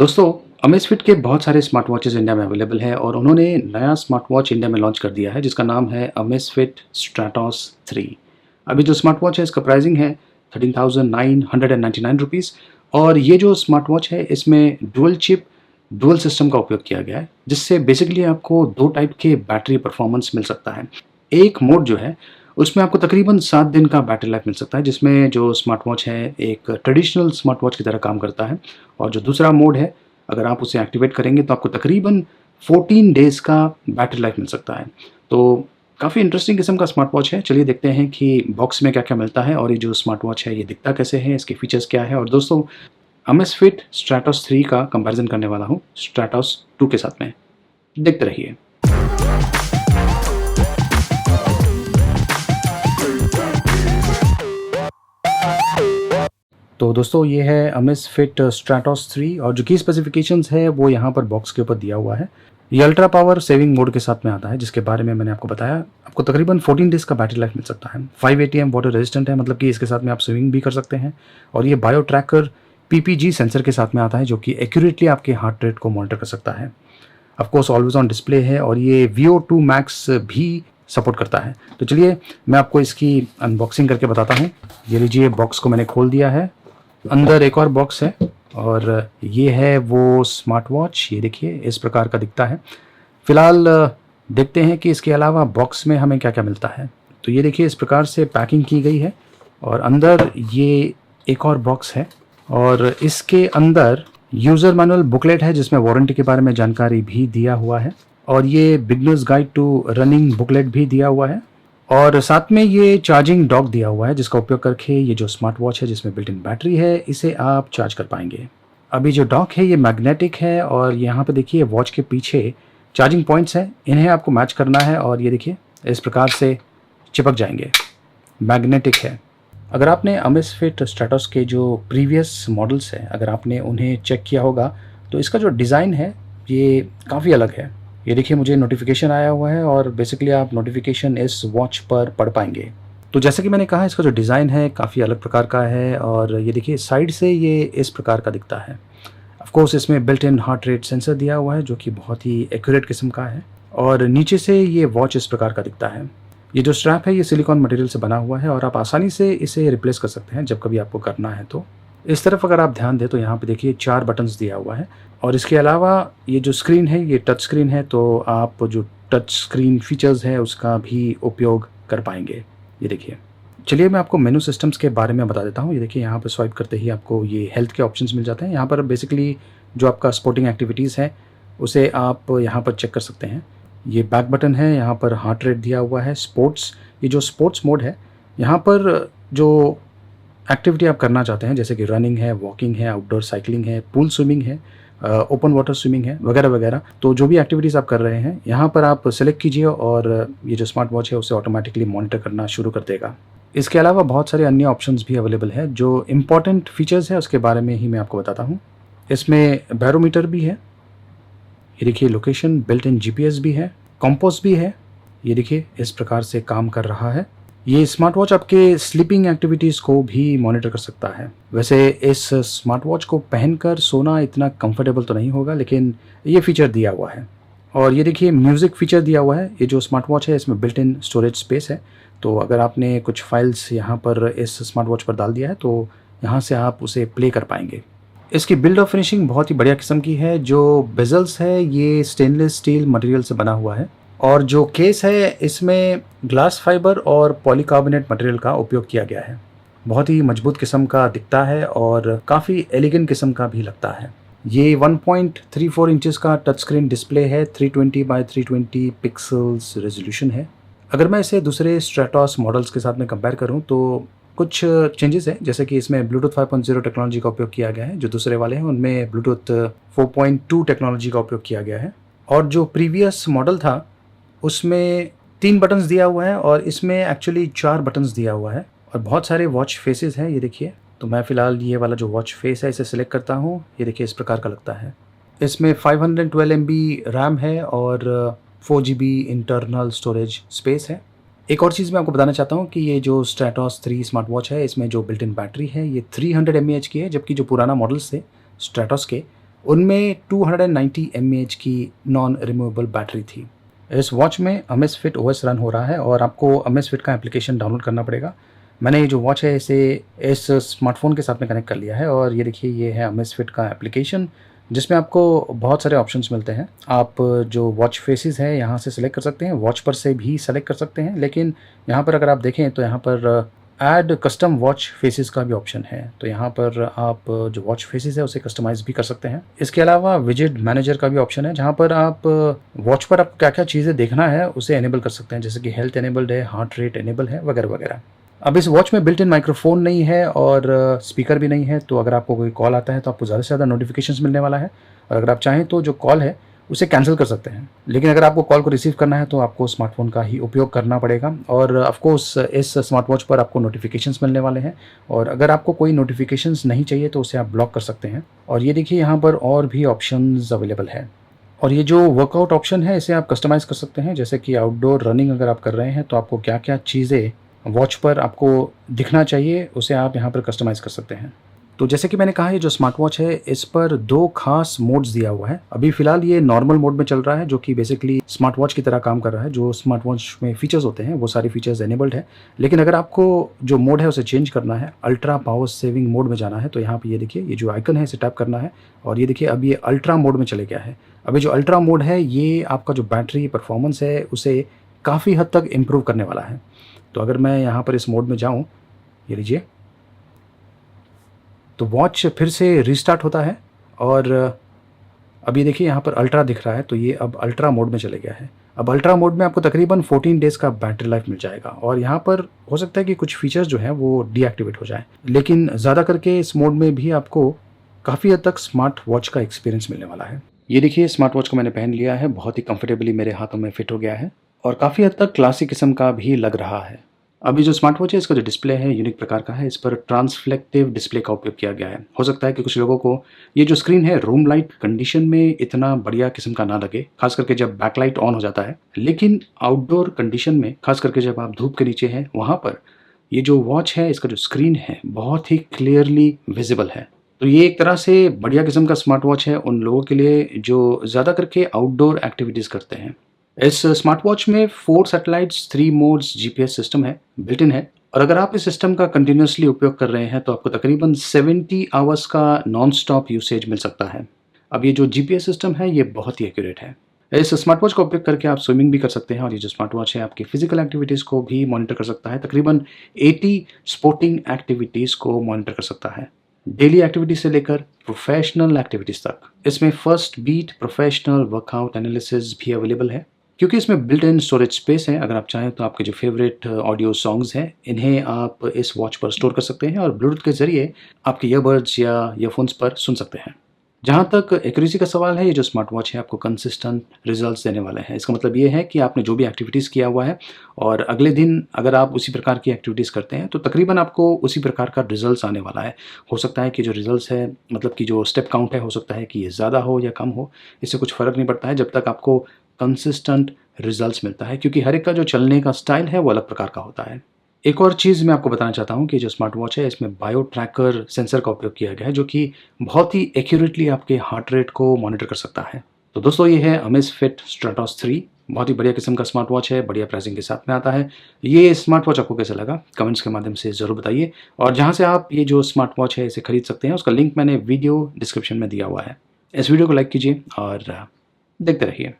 दोस्तों, अमेज़फिट के बहुत सारे स्मार्ट वॉचेज़ इंडिया में अवेलेबल है और उन्होंने नया स्मार्ट वॉच इंडिया में लॉन्च कर दिया है जिसका नाम है अमेज़फिट स्ट्रैटॉस 3। अभी जो स्मार्ट वॉच है इसका प्राइसिंग है 13,999 रुपीज़ और ये जो स्मार्ट वॉच है इसमें डुअल चिप, डुअल सिस्टम का उपयोग किया गया है जिससे बेसिकली आपको 2 टाइप के बैटरी परफॉर्मेंस मिल सकता है। एक मोड जो है उसमें आपको तकरीबन 7 दिन का बैटरी लाइफ मिल सकता है जिसमें जो स्मार्ट वॉच है एक ट्रेडिशनल स्मार्ट वॉच की तरह काम करता है और जो दूसरा मोड है अगर आप उसे एक्टिवेट करेंगे तो आपको तकरीबन 14 डेज़ का बैटरी लाइफ मिल सकता है। तो काफ़ी इंटरेस्टिंग किस्म का स्मार्ट वॉच है। चलिए देखते हैं कि बॉक्स में क्या-क्या मिलता है और ये जो स्मार्ट वॉच है ये दिखता कैसे है, इसके फीचर्स क्या है। और दोस्तों, अमेज़फिट स्ट्रैटॉस 3 का कंपैरिज़न करने वाला हूँ स्ट्रैटॉस 2 के साथ में। देखते रहिए। तो दोस्तों, ये है अमेज़फिट स्ट्रैटॉस 3 और जो की स्पेसिफिकेशंस है वो यहाँ पर बॉक्स के ऊपर दिया हुआ है। ये अल्ट्रा पावर सेविंग मोड के साथ में आता है जिसके बारे में मैंने आपको बताया। आपको तकरीबन 14 डेज़ का बैटरी लाइफ मिल सकता है। 5 एटीएम वाटर रेजिस्टेंट है, मतलब कि इसके साथ में आप स्विमिंग भी कर सकते हैं और ये बायो ट्रैकर पीपीजी सेंसर के साथ में आता है जो कि एक्यूरेटली आपके हार्ट रेट को मॉनिटर कर सकता है। Of course always on display है और ये VO2 मैक्स भी सपोर्ट करता है। तो चलिए मैं आपको इसकी अनबॉक्सिंग करके बताता हूँ। ये लीजिए, बॉक्स को मैंने खोल दिया है। अंदर एक और बॉक्स है और ये है वो स्मार्ट वॉच। ये देखिए इस प्रकार का दिखता है। फ़िलहाल देखते हैं कि इसके अलावा बॉक्स में हमें क्या-क्या मिलता है। तो ये देखिए इस प्रकार से पैकिंग की गई है और अंदर ये एक और बॉक्स है और इसके अंदर यूज़र मैनुअल बुकलेट है जिसमें वारंटी के बारे में जानकारी भी दिया हुआ है और ये beginners guide to running booklet भी दिया हुआ है और साथ में ये चार्जिंग डॉक दिया हुआ है जिसका उपयोग करके ये जो स्मार्ट वॉच है जिसमें बिल्ट इन बैटरी है इसे आप चार्ज कर पाएंगे। अभी जो डॉक है ये मैग्नेटिक है और यहाँ पे देखिए वॉच के पीछे चार्जिंग पॉइंट्स हैं, इन्हें आपको मैच करना है और ये देखिए इस प्रकार से चिपक जाएंगे। मैग्नेटिक है। अगर आपने अमेज़फिट स्ट्रैटॉस के जो प्रीवियस मॉडल्स हैं अगर आपने उन्हें चेक किया होगा तो इसका जो डिज़ाइन है ये काफ़ी अलग है। ये देखिए मुझे नोटिफिकेशन आया हुआ है और बेसिकली आप नोटिफिकेशन इस वॉच पर पढ़ पाएंगे। तो जैसे कि मैंने कहा इसका जो डिज़ाइन है काफ़ी अलग प्रकार का है और ये देखिए साइड से ये इस प्रकार का दिखता है। ऑफ कोर्स इसमें built in heart rate sensor दिया हुआ है जो कि बहुत ही एक्यूरेट किस्म का है और नीचे से ये वॉच इस प्रकार का दिखता है। ये जो स्ट्रैप है ये सिलिकॉन मटेरियल से बना हुआ है और आप आसानी से इसे रिप्लेस कर सकते हैं जब कभी आपको करना है तो। इस तरफ अगर आप ध्यान दें तो यहाँ पे देखिए 4 बटन्स दिया हुआ है और इसके अलावा ये जो स्क्रीन है ये टच स्क्रीन है तो आप जो टच स्क्रीन फीचर्स है उसका भी उपयोग कर पाएंगे। ये देखिए, चलिए मैं आपको मेनू सिस्टम्स के बारे में बता देता हूँ। ये देखिए यहाँ पर स्वाइप करते ही आपको ये हेल्थ के ऑप्शंस मिल जाते हैं। यहाँ पर बेसिकली जो आपका स्पोर्टिंग एक्टिविटीज़ है उसे आप यहाँ पर चेक कर सकते हैं। ये बैक बटन है, यहाँ पर हार्ट रेट दिया हुआ है। स्पोर्ट्स, ये जो स्पोर्ट्स मोड है यहाँ पर जो एक्टिविटी आप करना चाहते हैं जैसे कि रनिंग है, वॉकिंग है, आउटडोर साइकिलिंग है, पूल स्विमिंग है, ओपन वाटर स्विमिंग है वगैरह वगैरह, तो जो भी एक्टिविटीज़ आप कर रहे हैं यहाँ पर आप सेलेक्ट कीजिए और ये जो स्मार्ट वॉच है उसे ऑटोमेटिकली मॉनिटर करना शुरू कर देगा। इसके अलावा बहुत सारे अन्य ऑप्शंस भी अवेलेबल है। जो इम्पॉर्टेंट फीचर्स है उसके बारे में ही मैं आपको बताता हूँ। इसमें बैरोमीटर भी है, ये देखिए लोकेशन, बिल्ट इन GPS भी है, कॉम्पोस भी है। ये देखिए इस प्रकार से काम कर रहा है। ये स्मार्ट वॉच आपके स्लीपिंग एक्टिविटीज़ को भी मॉनिटर कर सकता है। वैसे इस स्मार्ट वॉच को पहनकर सोना इतना कंफर्टेबल तो नहीं होगा लेकिन ये फीचर दिया हुआ है। और ये देखिए म्यूज़िक फीचर दिया हुआ है। ये जो स्मार्ट वॉच है इसमें बिल्ट इन स्टोरेज स्पेस है, तो अगर आपने कुछ फाइल्स यहाँ पर इस स्मार्ट वॉच पर डाल दिया है तो यहाँ से आप उसे प्ले कर पाएंगे। इसकी बिल्ड ऑफ फिनिशिंग बहुत ही बढ़िया किस्म की है। जो बेजल्स है ये स्टेनलेस स्टील मटेरियल से बना हुआ है और जो केस है इसमें ग्लास फाइबर और पॉलीकार्बोनेट मटेरियल का उपयोग किया गया है। बहुत ही मजबूत किस्म का दिखता है और काफ़ी एलिगेंट किस्म का भी लगता है। ये 1.34 इंचेस का टच स्क्रीन डिस्प्ले है, 320 बाय 320 पिक्सल्स रेजोल्यूशन है। अगर मैं इसे दूसरे स्ट्रैटॉस मॉडल्स के साथ में कंपेयर करूं तो कुछ चेंजेस हैं, जैसे कि इसमें ब्लूटूथ 5.0 टेक्नोलॉजी का उपयोग किया गया है। जो दूसरे वाले हैं उनमें ब्लूटूथ 4.2 टेक्नोलॉजी का उपयोग किया गया है और जो प्रीवियस मॉडल था उसमें 3 बटन्स दिया हुआ है और इसमें एक्चुअली 4 बटन्स दिया हुआ है और बहुत सारे वॉच फेसेस हैं। ये देखिए, तो मैं फ़िलहाल ये वाला जो वॉच फेस है इसे सिलेक्ट करता हूँ। ये देखिए इस प्रकार का लगता है। इसमें 512 MB रैम है और 4 GB इंटरनल स्टोरेज स्पेस है। एक और चीज़ मैं आपको बताना चाहता हूँ कि ये जो स्ट्रैटॉस 3 स्मार्ट वॉच है इसमें जो बिल्ट इन बैटरी है ये 300 mAh की है, जबकि जो पुराना मॉडल्स थे स्ट्रैटॉस के उनमें 290 mAh की नॉन रिमूवेबल बैटरी थी। इस वॉच में अमेज़फिट ओएस रन हो रहा है और आपको अमेज़फिट का एप्लीकेशन डाउनलोड करना पड़ेगा। मैंने ये जो वॉच है इसे इस स्मार्टफ़ोन के साथ में कनेक्ट कर लिया है और ये देखिए ये है अमेज़फिट का एप्लीकेशन, जिसमें आपको बहुत सारे ऑप्शंस मिलते हैं। आप जो वॉच फेसेस है यहाँ से सेलेक्ट कर सकते हैं, वॉच पर से भी सेलेक्ट कर सकते हैं, लेकिन यहाँ पर अगर आप देखें तो यहाँ पर ऐड कस्टम वॉच फेसेस का भी ऑप्शन है। तो यहाँ पर आप जो वॉच फेसेस है उसे कस्टमाइज़ भी कर सकते हैं। इसके अलावा विजेट मैनेजर का भी ऑप्शन है, जहाँ पर आप वॉच पर आपको क्या-क्या चीज़ें देखना है उसे एनेबल कर सकते हैं, जैसे कि हेल्थ एनेबल्ड है, हार्ट रेट एनेबल है, वगैरह-वगैरह। अब इस वॉच में बिल्ट इन माइक्रोफ़ोन नहीं है और स्पीकर भी नहीं है, तो अगर आपको कोई कॉल आता है तो आपको ज़्यादा से ज़्यादा नोटिफ़िकेशंस मिलने वाला है और अगर आप चाहें तो जो कॉल है उसे कैंसिल कर सकते हैं। लेकिन अगर आपको कॉल को रिसीव करना है तो आपको स्मार्टफ़ोन का ही उपयोग करना पड़ेगा और ऑफ़ कोर्स इस स्मार्ट वॉच पर आपको नोटिफ़िकेशंस मिलने वाले हैं और अगर आपको कोई नोटिफ़िकेशंस नहीं चाहिए तो उसे आप ब्लॉक कर सकते हैं। और ये देखिए यहाँ पर और भी ऑप्शंस अवेलेबल है और ये जो वर्कआउट ऑप्शन है इसे आप कस्टमाइज़ कर सकते हैं, जैसे कि आउटडोर रनिंग अगर आप कर रहे हैं तो आपको क्या-क्या चीज़ें वॉच पर आपको दिखना चाहिए उसे आप यहाँ पर कस्टमाइज़ कर सकते हैं। तो जैसे कि मैंने कहा ये जो स्मार्ट वॉच है इस पर 2 खास मोड्स दिया हुआ है। अभी फ़िलहाल ये नॉर्मल मोड में चल रहा है, जो कि बेसिकली स्मार्ट वॉच की तरह काम कर रहा है। जो स्मार्ट वॉच में फ़ीचर्स होते हैं वो सारे फ़ीचर्स इनेबल्ड है। लेकिन अगर आपको जो मोड है उसे चेंज करना है, अल्ट्रा पावर सेविंग मोड में जाना है, तो यहाँ पे ये देखिए ये जो आइकन है इसे टैप करना है और ये देखिए अब ये अल्ट्रा मोड में चले गया है। अब ये जो अल्ट्रा मोड है ये आपका जो बैटरी परफ़ॉर्मेंस है उसे काफ़ी हद तक इम्प्रूव करने वाला है। तो अगर मैं यहाँ पर इस मोड में जाऊँ, ये लीजिए, तो वॉच फिर से रीस्टार्ट होता है और अब ये देखिए यहाँ पर अल्ट्रा दिख रहा है, तो ये अब अल्ट्रा मोड में चले गया है। अब अल्ट्रा मोड में आपको तकरीबन 14 डेज़ का बैटरी लाइफ मिल जाएगा और यहाँ पर हो सकता है कि कुछ फीचर्स जो हैं वो डीएक्टिवेट हो जाएँ। लेकिन ज़्यादा करके इस मोड में भी आपको काफ़ी हद तक स्मार्ट वॉच का एक्सपीरियंस मिलने वाला है। ये देखिए स्मार्ट वॉच को मैंने पहन लिया है, बहुत ही कंफर्टेबली मेरे हाथों में फिट हो गया है और काफ़ी हद तक क्लासिक किस्म का भी लग रहा है। अभी जो स्मार्ट वॉच है इसका जो डिस्प्ले है यूनिक प्रकार का है, इस पर ट्रांसफ्लेक्टिव डिस्प्ले का उपयोग किया गया है। हो सकता है कि कुछ लोगों को ये जो स्क्रीन है रूम लाइट कंडीशन में इतना बढ़िया किस्म का ना लगे, खास करके जब बैकलाइट ऑन हो जाता है, लेकिन आउटडोर कंडीशन में खास करके जब आप धूप के नीचे हैं वहाँ पर ये जो वॉच है इसका जो स्क्रीन है बहुत ही क्लियरली विजिबल है। तो ये एक तरह से बढ़िया किस्म का स्मार्ट वॉच है उन लोगों के लिए जो ज़्यादा करके आउटडोर एक्टिविटीज़ करते हैं। इस स्मार्ट वॉच में 4 सैटेलाइट्स, 3 मोड्स, जीपीएस सिस्टम है, बिल्ट इन है और अगर आप इस सिस्टम का कंटिन्यूअसली उपयोग कर रहे हैं तो आपको तकरीबन 70 आवर्स का नॉन स्टॉप यूसेज मिल सकता है। अब ये जो जीपीएस सिस्टम है ये बहुत ही एक्यूरेट है। इस स्मार्ट वॉच का उपयोग करके आप स्विमिंग भी कर सकते हैं और ये जो स्मार्ट वॉच है आपकी फिजिकल एक्टिविटीज़ को भी मॉनिटर कर सकता है। तकरीबन 80 स्पोर्टिंग एक्टिविटीज़ को मॉनिटर कर सकता है, डेली एक्टिविटीज से लेकर प्रोफेशनल एक्टिविटीज तक। इसमें first beat professional workout analysis भी अवेलेबल है। क्योंकि इसमें बिल्ट इन स्टोरेज स्पेस है, अगर आप चाहें तो आपके जो फेवरेट ऑडियो सॉन्ग्स हैं इन्हें आप इस वॉच पर स्टोर कर सकते हैं और ब्लूटूथ के ज़रिए आपके ईयरबड्स या ईयरफोन्स पर सुन सकते हैं। जहाँ तक एक्यूरेसी का सवाल है, ये जो स्मार्ट वॉच है आपको कंसिस्टेंट रिजल्ट्स देने वाले हैं। इसका मतलब ये है कि आपने जो भी एक्टिविटीज़ किया हुआ है और अगले दिन अगर आप उसी प्रकार की एक्टिविटीज़ करते हैं तो तकरीबन आपको उसी प्रकार का रिजल्ट्स आने वाला है। हो सकता है कि जो रिजल्ट्स है मतलब कि जो स्टेप काउंट है हो सकता है कि ये ज़्यादा हो या कम हो, इससे कुछ फ़र्क नहीं पड़ता है जब तक आपको कंसिस्टेंट रिजल्ट्स मिलता है, क्योंकि हर एक का जो चलने का स्टाइल है वो अलग प्रकार का होता है। एक और चीज़ मैं आपको बताना चाहता हूँ कि जो स्मार्ट वॉच है इसमें बायो ट्रैकर सेंसर का उपयोग किया गया है, जो कि बहुत ही एक्यूरेटली आपके हार्ट रेट को मॉनिटर कर सकता है। तो दोस्तों ये है अमेज़फिट स्ट्रैटोस 3, बहुत ही बढ़िया किस्म का स्मार्ट वॉच है, बढ़िया प्राइसिंग के साथ में आता है। ये स्मार्ट वॉच आपको कैसा लगा कमेंट्स के माध्यम से ज़रूर बताइए और जहाँ से आप ये जो स्मार्ट वॉच है इसे खरीद सकते हैं उसका लिंक मैंने वीडियो डिस्क्रिप्शन में दिया हुआ है। इस वीडियो को लाइक कीजिए और देखते रहिए।